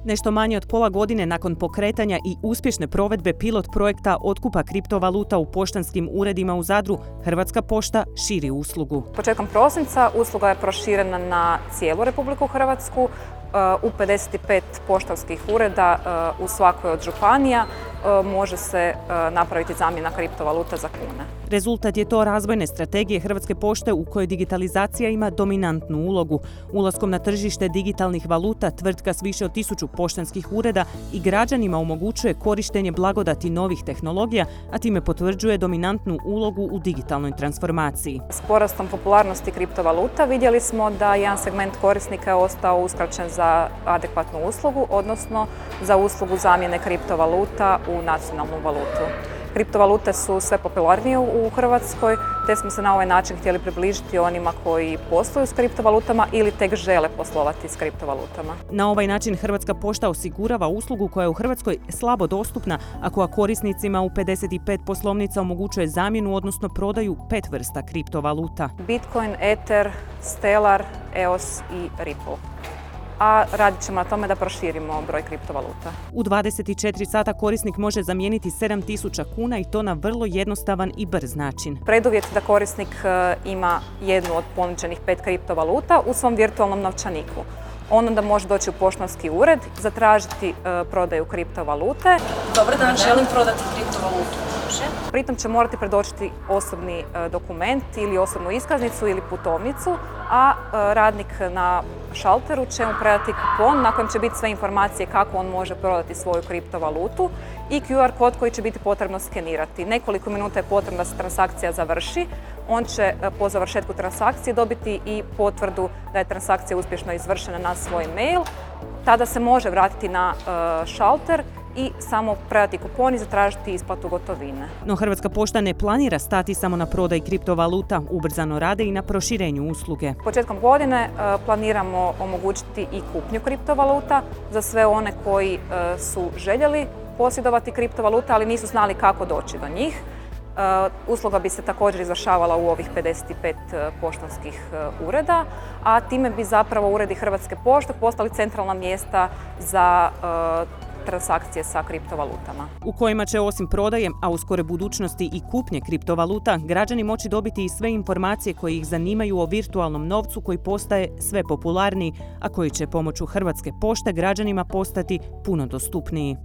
Nešto manje od pola godine nakon pokretanja i uspješne provedbe pilot projekta otkupa kriptovaluta u poštanskim uredima u Zadru, Hrvatska pošta širi uslugu. Početkom prosinca usluga je proširena na cijelu Republiku Hrvatsku. U 55 poštanskih ureda u svakoj od županija može se napraviti zamjena kriptovaluta za kune. Rezultat je to razvojne strategije Hrvatske pošte u kojoj digitalizacija ima dominantnu ulogu. Ulaskom na tržište digitalnih valuta tvrtka s više od 1000 poštanskih ureda i građanima omogućuje korištenje blagodati novih tehnologija, a time potvrđuje dominantnu ulogu u digitalnoj transformaciji. S porastom popularnosti kriptovaluta vidjeli smo da jedan segment korisnika je ostao uskraćen za adekvatnu uslugu, odnosno za uslugu zamjene kriptovaluta u nacionalnu valutu. Kriptovalute su sve popularnije u Hrvatskoj, te smo se na ovaj način htjeli približiti onima koji posluju s kriptovalutama ili tek žele poslovati s kriptovalutama. Na ovaj način Hrvatska pošta osigurava uslugu koja je u Hrvatskoj slabo dostupna, a koja korisnicima u 55 poslovnica omogućuje zamjenu, odnosno prodaju 5 vrsta kriptovaluta. Bitcoin, Ether, Stellar, EOS i Ripple. A radit ćemo na tome da proširimo broj kriptovaluta. U 24 sata korisnik može zamijeniti 7000 kuna i to na vrlo jednostavan i brz način. Preduvjet da korisnik ima jednu od ponuđenih 5 kriptovaluta u svom virtualnom novčaniku. On onda može doći u poštanski ured, zatražiti prodaju kriptovalute. Dobar dan, želim prodati kriptovalutu. Pritom će morati predočiti osobni dokument ili osobnu iskaznicu ili putovnicu, a radnik na šalteru će mu predati kupon na kojem će biti sve informacije kako on može prodati svoju kriptovalutu i QR kod koji će biti potrebno skenirati. Nekoliko minuta je potrebno da se transakcija završi. On će po završetku transakcije dobiti i potvrdu da je transakcija uspješno izvršena na svoj mail. Tada se može vratiti na šalter i samo predati kupon i zatražiti isplatu gotovine. No Hrvatska pošta ne planira stati samo na prodaji kriptovaluta, ubrzano rade i na proširenju usluge. Početkom godine planiramo omogućiti i kupnju kriptovaluta za sve one koji su željeli posjedovati kriptovalute, ali nisu znali kako doći do njih. Usluga bi se također izvršavala u ovih 55 poštanskih ureda, a time bi zapravo uredi Hrvatske pošte postali centralna mjesta za transakcije sa kriptovalutama. U kojima će osim prodaje, a u skore budućnosti i kupnje kriptovaluta, građani moći dobiti i sve informacije koje ih zanimaju o virtualnom novcu koji postaje sve popularniji, a koji će pomoću Hrvatske pošte građanima postati puno dostupniji.